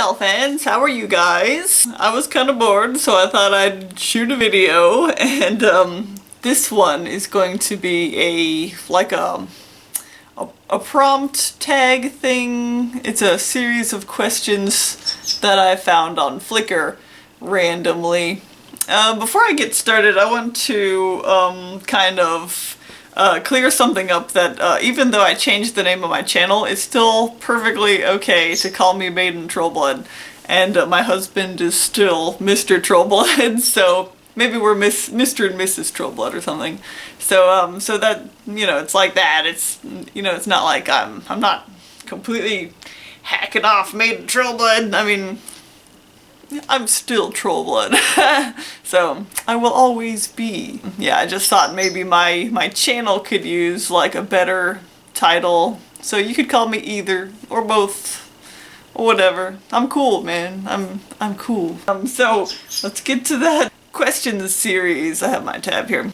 Doll fans, how are you guys? I was kind of bored, so I thought I'd shoot a video, and this one is going to be a prompt tag thing. It's a series of questions that I found on Flickr randomly. Before I get started, I want to clear something up that even though I changed the name of my channel, it's still perfectly okay to call me Maiden Trollblood, and my husband is still Mr. Trollblood, so maybe we're Mr. and Mrs. Trollblood or something. So so that, you know, it's like that. It's, you know, it's not like I'm not completely hacking off Maiden Trollblood. I mean, I'm still Trollblood. So I will always be. Yeah, I just thought maybe my channel could use like a better title. So you could call me either or both or whatever. I'm cool, man. I'm cool. So let's get to that questions series. I have my tab here.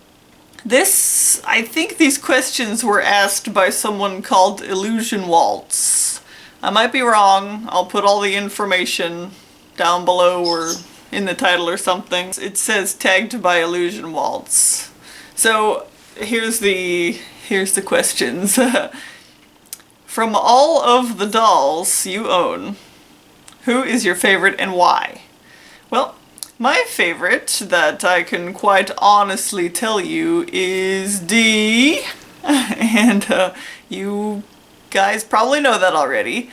I think these questions were asked by someone called Illusion Waltz. I might be wrong. I'll put all the information down below or in the title or something. It says tagged by Illusion Waltz. So here's the questions. From all of the dolls you own, who is your favorite and why? Well, my favorite that I can quite honestly tell you is D, and you guys probably know that already.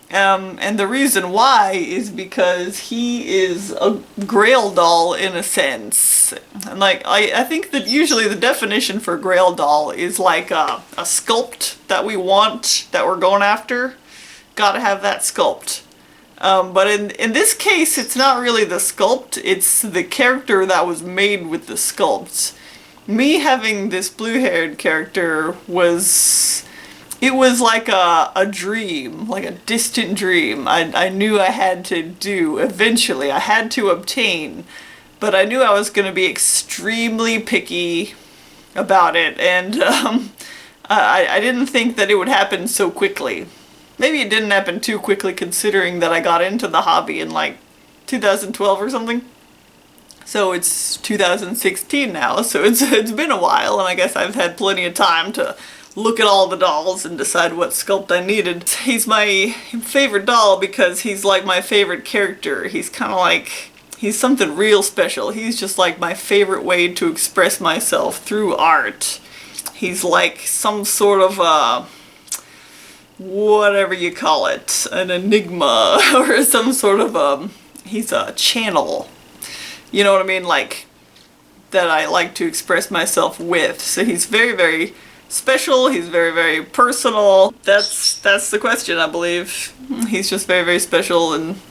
And the reason why is because he is a grail doll in a sense. And like, I think that usually the definition for grail doll is like a sculpt that we want, that we're going after. Gotta have that sculpt. But in this case, it's not really the sculpt, it's the character that was made with the sculpt. Me having this blue-haired character was like a dream, like a distant dream. I knew I had to do eventually. I had to obtain, but I knew I was going to be extremely picky about it, and I didn't think that it would happen so quickly. Maybe it didn't happen too quickly considering that I got into the hobby in like 2012 or something. So it's 2016 now, so it's been a while, and I guess I've had plenty of time to look at all the dolls and decide what sculpt I needed. He's my favorite doll because he's like my favorite character. He's kind of like, he's something real special. He's just like my favorite way to express myself through art. He's like some sort of whatever you call it, an enigma, or some sort of he's a channel. You know what I mean? Like, that I like to express myself with. So he's very, very special, he's very, very personal. That's the question, I believe. He's just very, very special, and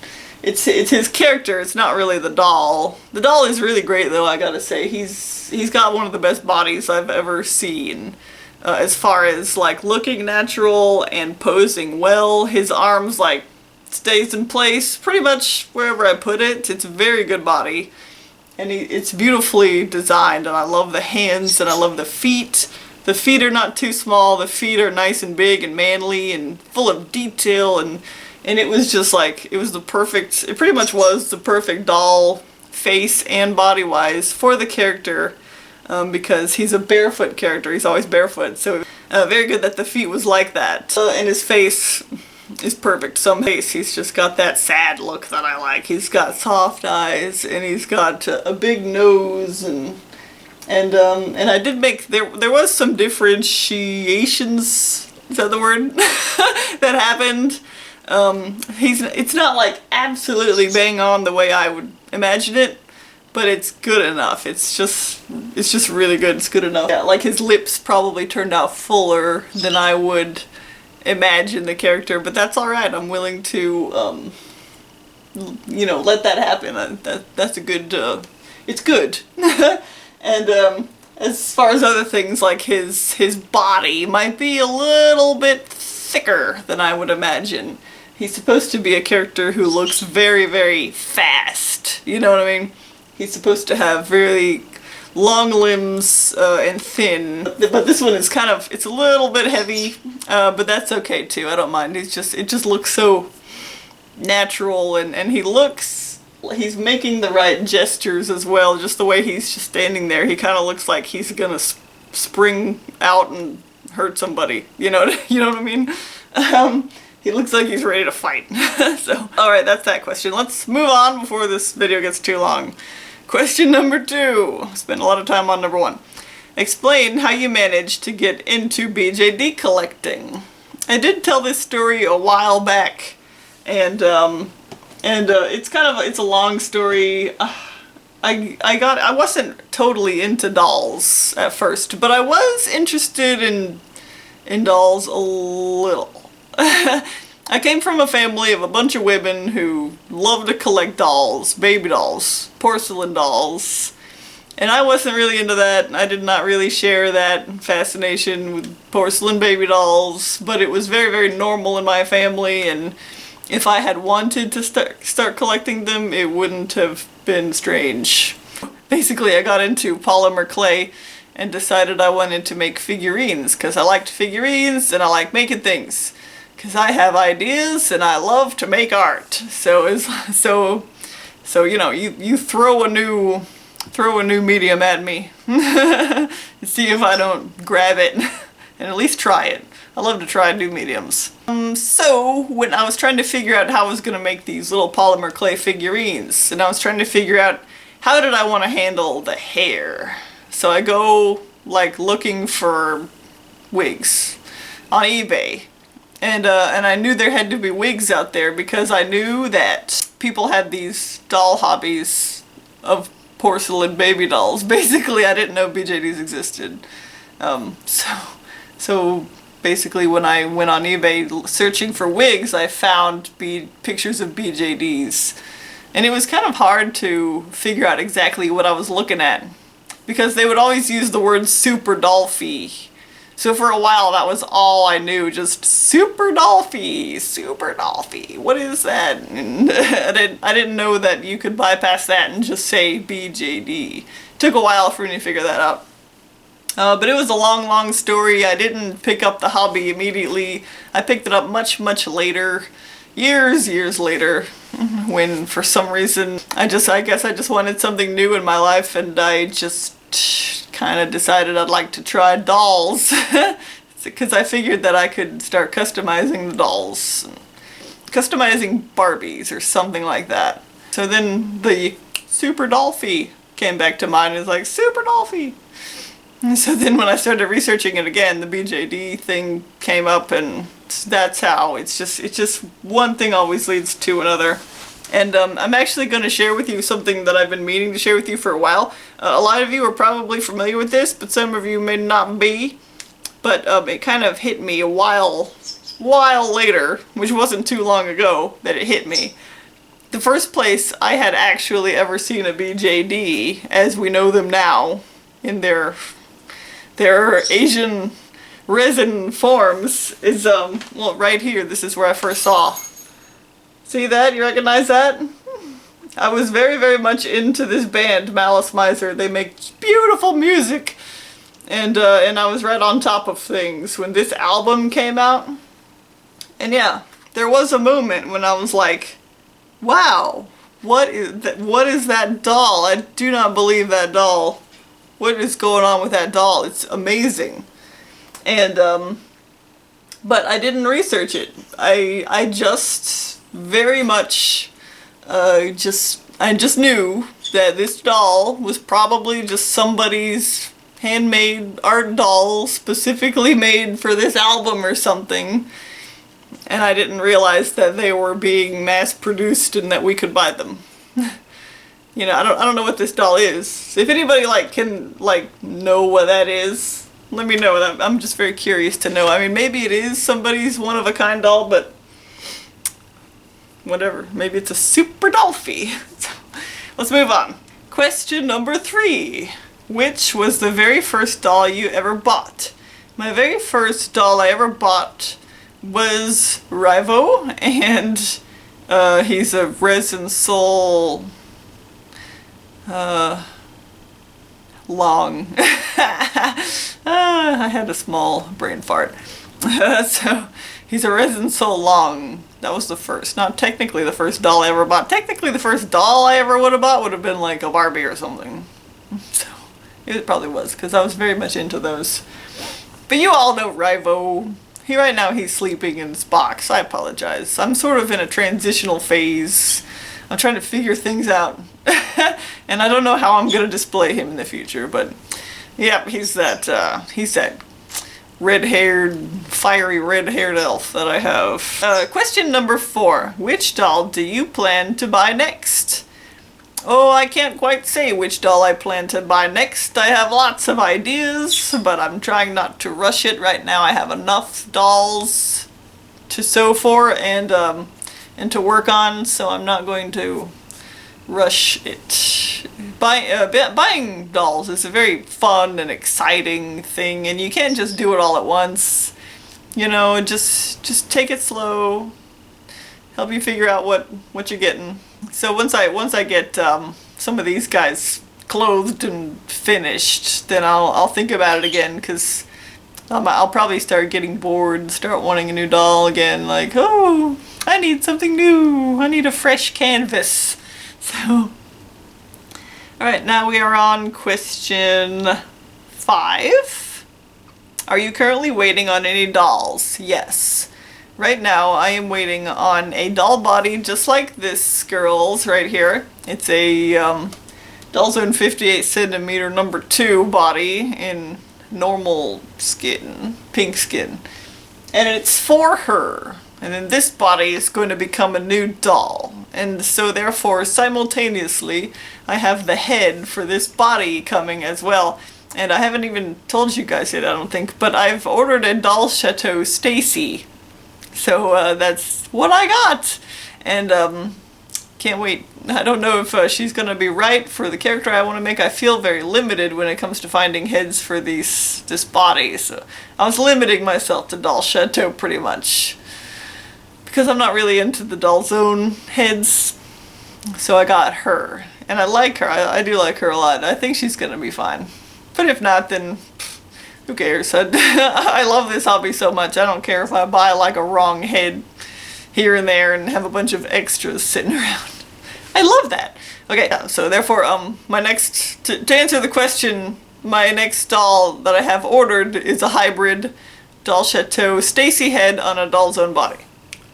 it's his character, it's not really the doll. The doll is really great though, I gotta say. He's got one of the best bodies I've ever seen. As far as like looking natural and posing well, his arms like stays in place pretty much wherever I put it. It's a very good body, and it's beautifully designed, and I love the hands and I love the feet. The feet are not too small, the feet are nice and big and manly and full of detail, and it was just like, it pretty much was the perfect doll face and body wise for the character, because he's a barefoot character, he's always barefoot, so very good that the feet was like that. And his face is perfect. He's just got that sad look that I like. He's got soft eyes, and he's got a big nose, and I did make, there was some differentiations, is that the word? That happened. It's not like absolutely bang on the way I would imagine it, but it's good enough. It's just really good. It's good enough. Yeah, like his lips probably turned out fuller than I would imagine the character, but that's alright. I'm willing to, you know, let that happen. That's a good, it's good. And as far as other things, like his body might be a little bit thicker than I would imagine. He's supposed to be a character who looks very, very fast. You know what I mean? He's supposed to have really long limbs and thin. But this one is kind of, it's a little bit heavy, but that's okay too. I don't mind. It just looks so natural, and he's making the right gestures as well. Just the way he's just standing there, he kind of looks like he's gonna spring out and hurt somebody. You know what I mean? He looks like he's ready to fight. So, alright, that's that question. Let's move on before this video gets too long. Question number 2. Spent a lot of time on number 1. Explain how you managed to get into BJD collecting. I did tell this story a while back, and it's a long story. I wasn't totally into dolls at first, but I was interested in dolls a little. I came from a family of a bunch of women who loved to collect dolls, baby dolls, porcelain dolls, and I wasn't really into that. I did not really share that fascination with porcelain baby dolls, but it was very, very normal in my family, and if I had wanted to start collecting them, it wouldn't have been strange. Basically, I got into polymer clay and decided I wanted to make figurines, because I liked figurines and I like making things. Because I have ideas and I love to make art. So you know, you throw a new medium at me. See if I don't grab it and at least try it. I love to try new mediums. So when I was trying to figure out how I was going to make these little polymer clay figurines, and I was trying to figure out how did I want to handle the hair. So I go like looking for wigs on eBay. And I knew there had to be wigs out there because I knew that people had these doll hobbies of porcelain baby dolls. Basically, I didn't know BJDs existed. So basically when I went on eBay searching for wigs, I found pictures of BJDs. And it was kind of hard to figure out exactly what I was looking at, because they would always use the word super dollfy. So for a while that was all I knew, just super dollfy, super dollfy. What is that? And I didn't know that you could bypass that and just say BJD. Took a while for me to figure that out. But it was a long, long story. I didn't pick up the hobby immediately. I picked it up much, much later. Years later. When for some reason I guess I just wanted something new in my life, and I just kind of decided I'd like to try dolls. Because I figured that I could start customizing the dolls. Customizing Barbies or something like that. So then the super dollfy came back to mind. It was like, super dollfy! And so then when I started researching it again, the BJD thing came up, and that's how. It's just one thing always leads to another. And I'm actually going to share with you something that I've been meaning to share with you for a while. A lot of you are probably familiar with this, but some of you may not be. But it kind of hit me a while later, which wasn't too long ago that it hit me. The first place I had actually ever seen a BJD, as we know them now, in their Asian resin forms, is well, right here. This is where I first saw. See that? You recognize that? I was very, very much into this band, Malice Miser. They make beautiful music, and I was right on top of things when this album came out. And yeah, there was a moment when I was like, wow, what is that doll? I do not believe that doll. What is going on with that doll? It's amazing. And but I didn't research it. I just very much I just knew that this doll was probably just somebody's handmade art doll specifically made for this album or something, and I didn't realize that they were being mass produced and that we could buy them. You know, I don't know what this doll is. If anybody can know what that is, let me know. I'm just very curious to know. I mean, maybe it is somebody's one-of-a-kind doll, but whatever. Maybe it's a super dollfy. So, let's move on. Question number 3. Which was the very first doll you ever bought? My very first doll I ever bought was Rivo, and he's a resin soul long. I had a small brain fart. So he's a resin soul long That was the first. Not technically the first doll I ever bought. Technically the first doll I ever would have bought would have been like a Barbie or something. So, it probably was, because I was very much into those. But you all know Rivo. Right now he's sleeping in his box. I apologize. I'm sort of in a transitional phase. I'm trying to figure things out. And I don't know how I'm going to display him in the future, but yeah, he's that red-haired, fiery red-haired elf that I have. Question number 4. Which doll do you plan to buy next? Oh, I can't quite say which doll I plan to buy next. I have lots of ideas, but I'm trying not to rush it. Right now I have enough dolls to sew for and to work on, so I'm not going to rush it. Buying dolls is a very fun and exciting thing, and you can't just do it all at once. You know, just take it slow. Help you figure out what you're getting. So once I get some of these guys clothed and finished, then I'll think about it again, because I'll probably start getting bored and start wanting a new doll again. Like, oh, I need something new. I need a fresh canvas. So, alright, now we are on question 5. Are you currently waiting on any dolls? Yes. Right now I am waiting on a doll body just like this girl's right here. It's a Doll Zone 58 centimeter number 2 body in normal skin, pink skin. And it's for her. And then this body is going to become a new doll. And so therefore, simultaneously, I have the head for this body coming as well. And I haven't even told you guys yet, I don't think, but I've ordered a Doll Chateau Stacy. So that's what I got. And can't wait. I don't know if she's going to be right for the character I want to make. I feel very limited when it comes to finding heads for this body. So I was limiting myself to Doll Chateau pretty much, because I'm not really into the Doll Zone heads. So I got her. And I like her. I do like her a lot. I think she's going to be fine. But if not, then who cares? I love this hobby so much. I don't care if I buy like a wrong head here and there and have a bunch of extras sitting around. I love that. Okay, so therefore, my next, to answer the question, my next doll that I have ordered is a hybrid Doll Chateau Stacy head on a Doll Zone body.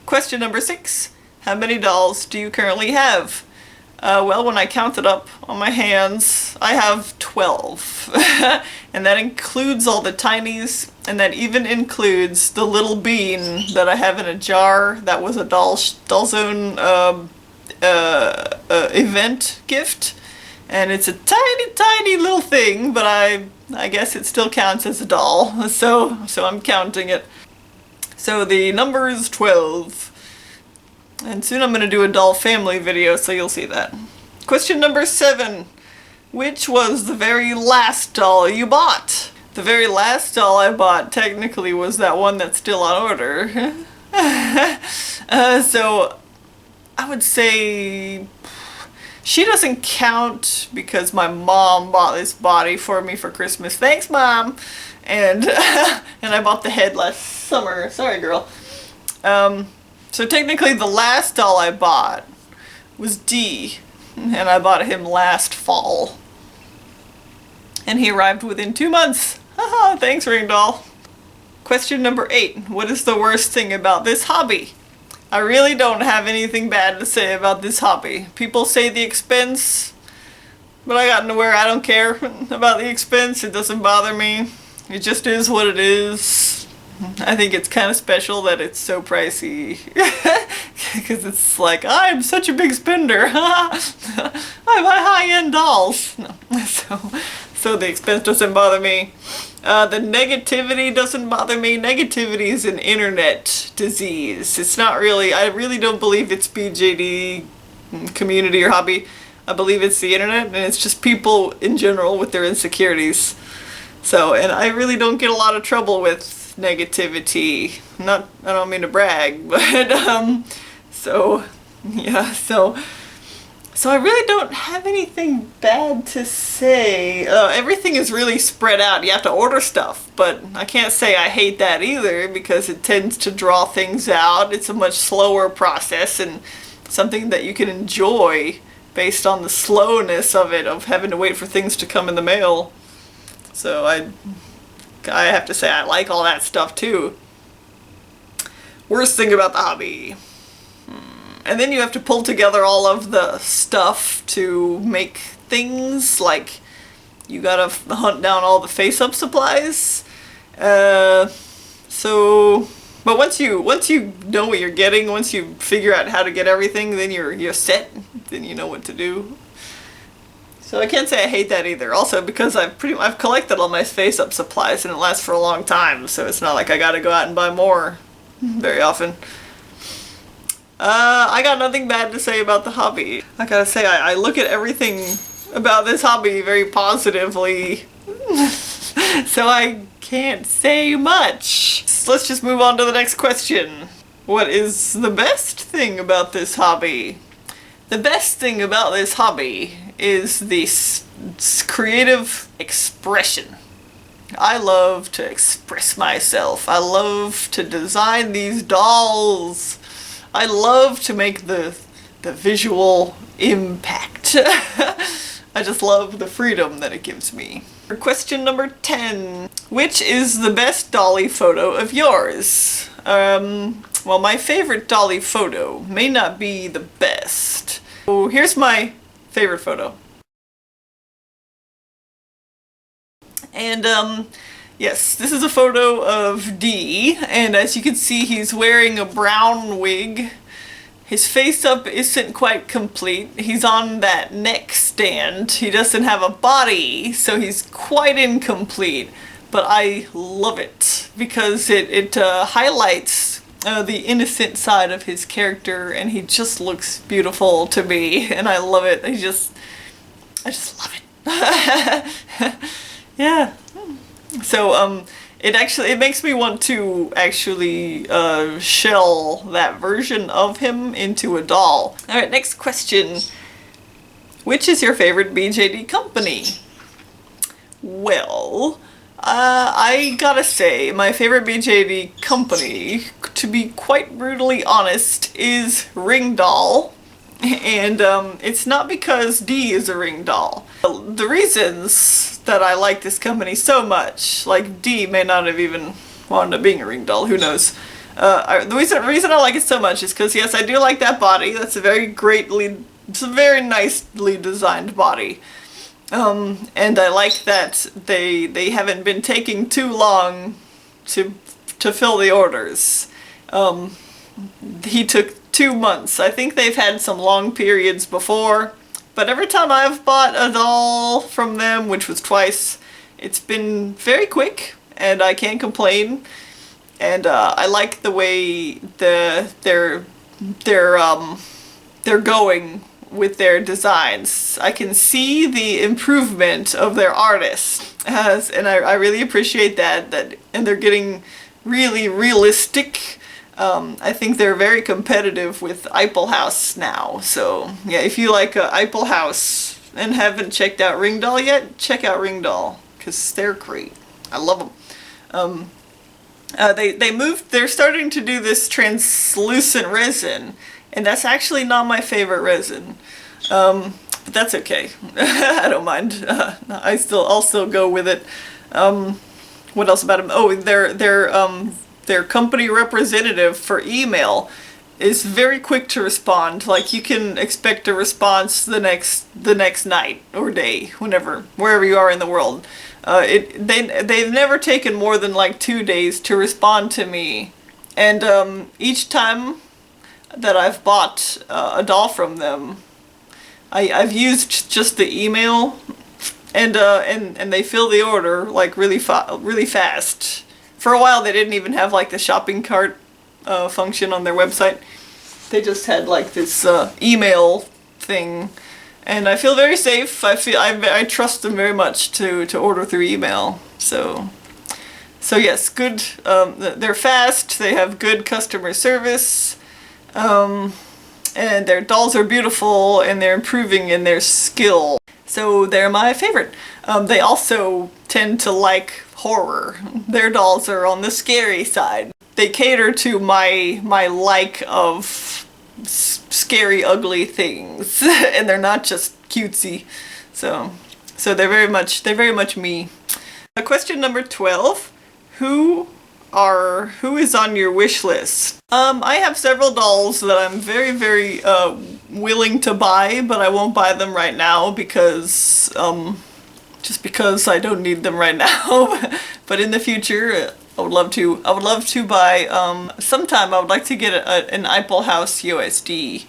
Question number 6. How many dolls do you currently have? Well, when I counted up on my hands, I have 12. And that includes all the tinies, and that even includes the little bean that I have in a jar that was a Doll Zone event gift. And it's a tiny, tiny little thing, but I guess it still counts as a doll. So I'm counting it. So the number is 12. And soon I'm going to do a doll family video, so you'll see that. Question number 7. Which was the very last doll you bought? The very last doll I bought technically was that one that's still on order. So I would say she doesn't count because my mom bought this body for me for Christmas. Thanks, Mom! And and I bought the head last summer. Sorry, girl. So technically the last doll I bought was D, and I bought him last fall. And he arrived within 2 months. Haha, thanks, Ring Doll. Question number 8. What is the worst thing about this hobby? I really don't have anything bad to say about this hobby. People say the expense, but I got to where I don't care about the expense. It doesn't bother me. It just is what it is. I think it's kind of special that it's so pricey, because it's like, I'm such a big spender. I buy high-end dolls. No. So the expense doesn't bother me. The negativity doesn't bother me. Negativity is an internet disease. It's not really, I really don't believe it's BJD community or hobby. I believe it's the internet, and it's just people in general with their insecurities. So, and I really don't get a lot of trouble with negativity. I don't mean to brag, but so yeah, so So I really don't have anything bad to say. Everything is really spread out. You have to order stuff, but I can't say I hate that either because it tends to draw things out. It's a much slower process and something that you can enjoy based on the slowness of it, of having to wait for things to come in the mail. So I have to say I like all that stuff too. Worst thing about the hobby. And then you have to pull together all of the stuff to make things, like you gotta hunt down all the face-up supplies. But once you know what you're getting, once you figure out how to get everything, then you're set. Then you know what to do. So I can't say I hate that either. Also because I've collected all my face-up supplies and it lasts for a long time, so it's not like I gotta go out and buy more very often. I got nothing bad to say about the hobby. I gotta say, I look at everything about this hobby very positively. So I can't say much. So let's just move on to the next question. What is the best thing about this hobby? The best thing about this hobby is the creative expression. I love to express myself. I love to design these dolls. I love to make the visual impact. I just love the freedom that it gives me. For question number 10. Which is the best dolly photo of yours? Well, my favorite dolly photo may not be the best. So here's my favorite photo. And yes, this is a photo of D, and as you can see, he's wearing a brown wig. His face-up isn't quite complete. He's on that neck stand. He doesn't have a body, so he's quite incomplete. But I love it because it highlights the innocent side of his character, and he just looks beautiful to me, and I love it. I just love it. Yeah. So it makes me want to actually shell that version of him into a doll. Alright, next question. Which is your favorite BJD company? Well, I gotta say, my favorite BJD company, to be quite brutally honest, is Ring Doll. And it's not because D is a ring doll. The reasons that I like this company so much, like D may not have even wound up being a ring doll, who knows. The reason I like it so much is because, yes, I do like that body. That's it's a very nicely designed body. And I like that they haven't been taking too long to fill the orders. He took 2 months. I think they've had some long periods before, but every time I've bought a doll from them, which was twice, it's been very quick, and I can't complain. And I like the way they're going with their designs. I can see the improvement of their artists, and I really appreciate that. And they're getting really realistic. I think they're very competitive with Eiffel House now. So yeah, if you like Eiffel House and haven't checked out Ring Doll yet, check out Ring Doll, because they're great. I love them. They're starting to do this translucent resin, and that's actually not my favorite resin. But that's okay. I don't mind. I'll still go with it. What else about them? Oh, their company representative for email is very quick to respond. Like, you can expect a response the next night or day, wherever you are in the world. They've never taken more than like 2 days to respond to me, and each time that I've bought a doll from them, I've used just the email, and they fill the order like really fast. For a while, they didn't even have like the shopping cart function on their website. They just had like this email thing, and I feel very safe. I trust them very much to order through email. So yes, good. They're fast. They have good customer service. and their dolls are beautiful, and they're improving in their skill. So they're my favorite. They also tend to like horror. Their dolls are on the scary side. They cater to my like of scary, ugly things, and they're not just cutesy. So they're very much me. Question number 12: Who is on your wish list? I have several dolls that I'm very willing to buy, but I won't buy them right now because just because I don't need them right now. But in the future, I would love to. I would love to buy. Sometime I would like to get an Eiffel House USD.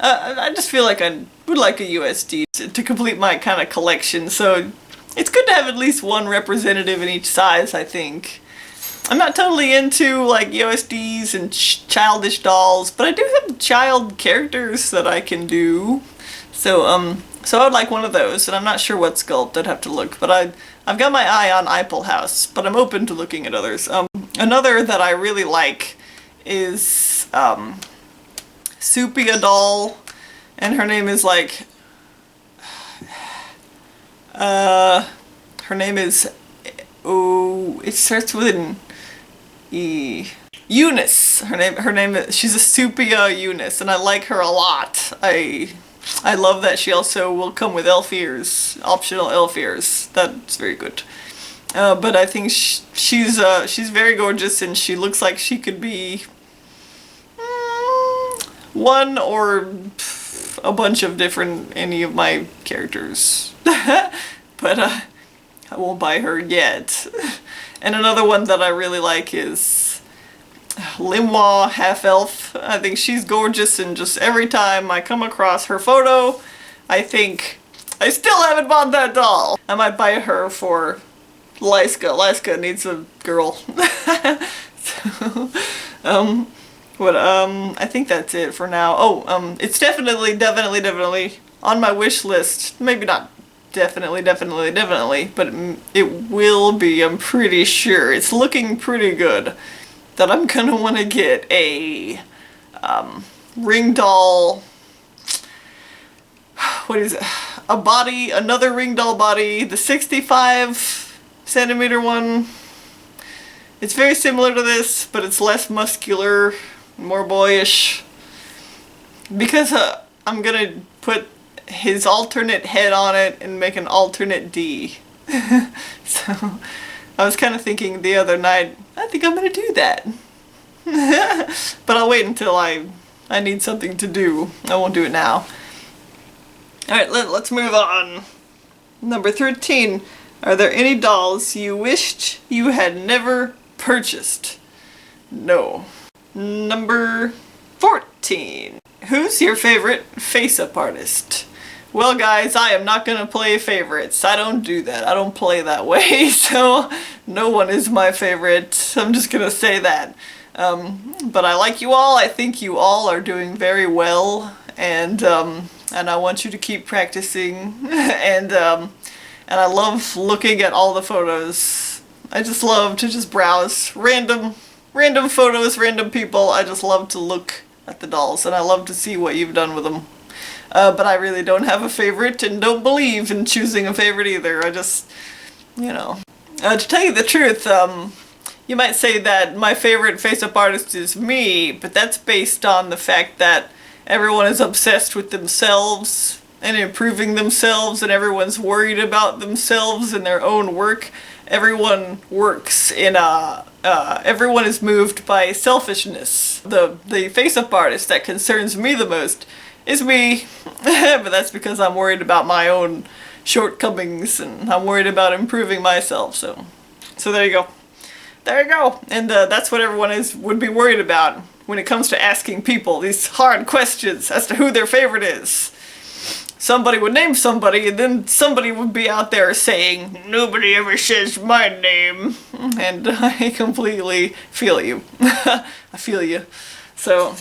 I just feel like I would like a USD to complete my kind of collection. So it's good to have at least one representative in each size, I think. I'm not totally into like USDs and childish dolls, but I do have child characters that I can do. So so I would like one of those, and I'm not sure what sculpt. I'd have to look, but I've got my eye on Eiffel House, but I'm open to looking at others. Another that I really like is Supia doll, and her name is like her name is, oh, it starts with an E. Eunice. Her name is, she's a Supia Eunice, and I like her a lot. I love that she also will come with elf ears, optional elf ears. That's very good. But I think she's very gorgeous, and she looks like she could be one or a bunch of different any of my characters. But I won't buy her yet. And another one that I really like is Limwa Half Elf. I think she's gorgeous, and just every time I come across her photo, I think, I still haven't bought that doll. I might buy her for Lyska. Lyska needs a girl. So, I think that's it for now. Oh, it's definitely on my wish list. Maybe not definitely, but it will be, I'm pretty sure. It's looking pretty good that I'm gonna want to get a ring doll. What is it? A body, another ring doll body, the 65 centimeter one. It's very similar to this, but it's less muscular, more boyish. Because I'm gonna put his alternate head on it and make an alternate D. So I was kind of thinking the other night, I think I'm gonna do that. But I'll wait until I need something to do. I won't do it now. Alright, let's move on. Number 13. Are there any dolls you wished you had never purchased? No. Number 14. Who's your favorite face-up artist? Well guys, I am not gonna play favorites. I don't do that. I don't play that way, so no one is my favorite. I'm just gonna say that. But I like you all. I think you all are doing very well, and I want you to keep practicing. And I love looking at all the photos. I just love to just browse random photos, random people. I just love to look at the dolls, and I love to see what you've done with them. But I really don't have a favorite, and don't believe in choosing a favorite either. I just, you know. To tell you the truth, you might say that my favorite face-up artist is me, but that's based on the fact that everyone is obsessed with themselves and improving themselves, and everyone's worried about themselves and their own work. Everyone works in everyone is moved by selfishness. The face-up artist that concerns me the most is me, but that's because I'm worried about my own shortcomings, and I'm worried about improving myself, so there you go. There you go. And that's what everyone would be worried about when it comes to asking people these hard questions as to who their favorite is. Somebody would name somebody, and then somebody would be out there saying, nobody ever says my name. And I completely feel you. I feel you. So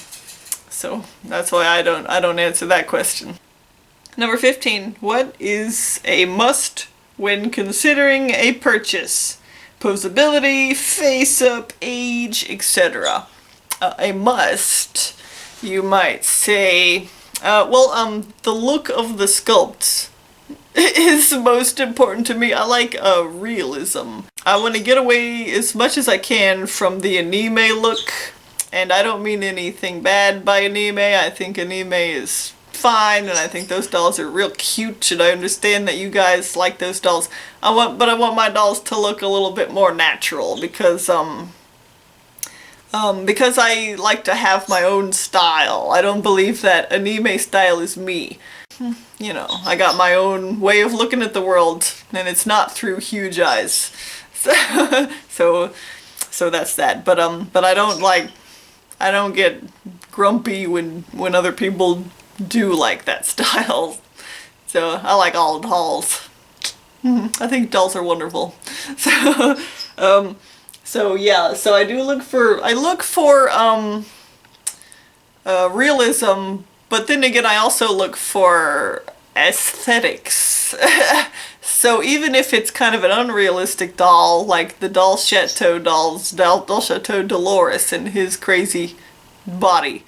that's why I don't answer that question. Number 15. What is a must when considering a purchase? Posability, face-up, age, etc. A must. you might say, the look of the sculpt is most important to me. I like realism. I want to get away as much as I can from the anime look, and I don't mean anything bad by anime. I think anime is fine, and I think those dolls are real cute, and I understand that you guys like those dolls. But I want my dolls to look a little bit more natural because I like to have my own style. I don't believe that anime style is me. You know, I got my own way of looking at the world, and it's not through huge eyes. So that's that. But I don't get grumpy when other people do like that style. So I like all dolls. I think dolls are wonderful. So yeah, so I look for realism, but then again I also look for aesthetics. So even if it's kind of an unrealistic doll, like the Doll Chateau dolls, Doll Chateau Dolores and his crazy body,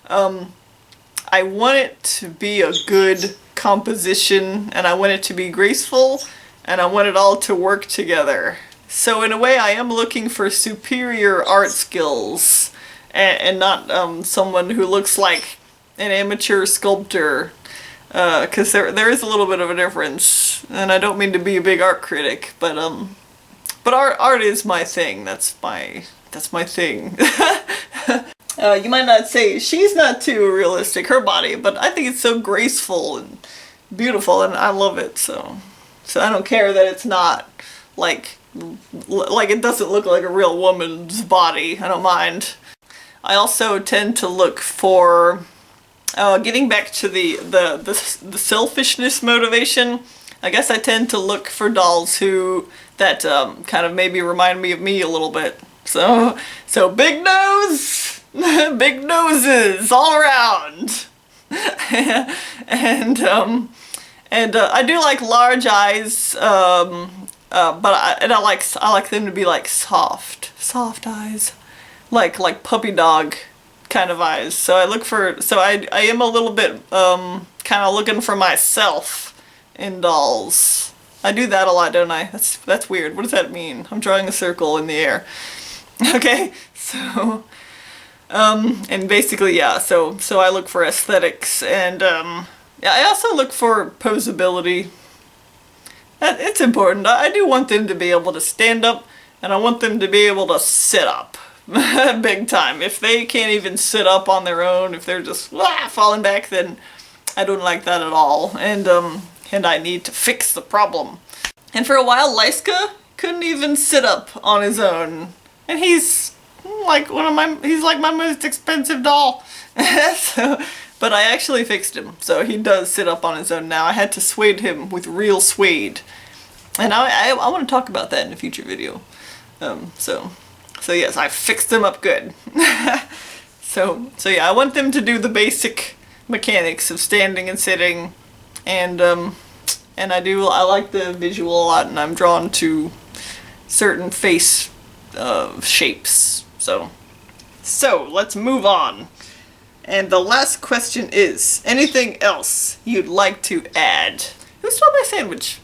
I want it to be a good composition, and I want it to be graceful, and I want it all to work together. So in a way I am looking for superior art skills, and not someone who looks like an amateur sculptor, because there is a little bit of a difference, and I don't mean to be a big art critic, but art is my thing. That's my thing. You might not say she's not too realistic, her body, but I think it's so graceful and beautiful, and I love it. So I don't care that it's not like it doesn't look like a real woman's body. I don't mind. I also tend to look for getting back to the selfishness motivation. I guess I tend to look for dolls that kind of maybe remind me of me a little bit. So big nose, big noses all around, and I do like large eyes. But I like them to be like soft eyes, like puppy dog kind of eyes. So I am a little bit kind of looking for myself in dolls. I do that a lot, don't I? That's weird. What does that mean? I'm drawing a circle in the air. Okay, so and basically yeah. So I look for aesthetics, and yeah, I also look for posability. It's important. I do want them to be able to stand up, and I want them to be able to sit up. Big time. If they can't even sit up on their own, if they're just falling back, then I don't like that at all. And I need to fix the problem. And for a while, Lyska couldn't even sit up on his own. And he's like he's like my most expensive doll. But I actually fixed him, so he does sit up on his own now. I had to suede him with real suede, and I want to talk about that in a future video. So yes, I fixed them up good. So yeah, I want them to do the basic mechanics of standing and sitting, and I like the visual a lot, and I'm drawn to certain face shapes. So let's move on. And the last question is, anything else you'd like to add? Who stole my sandwich?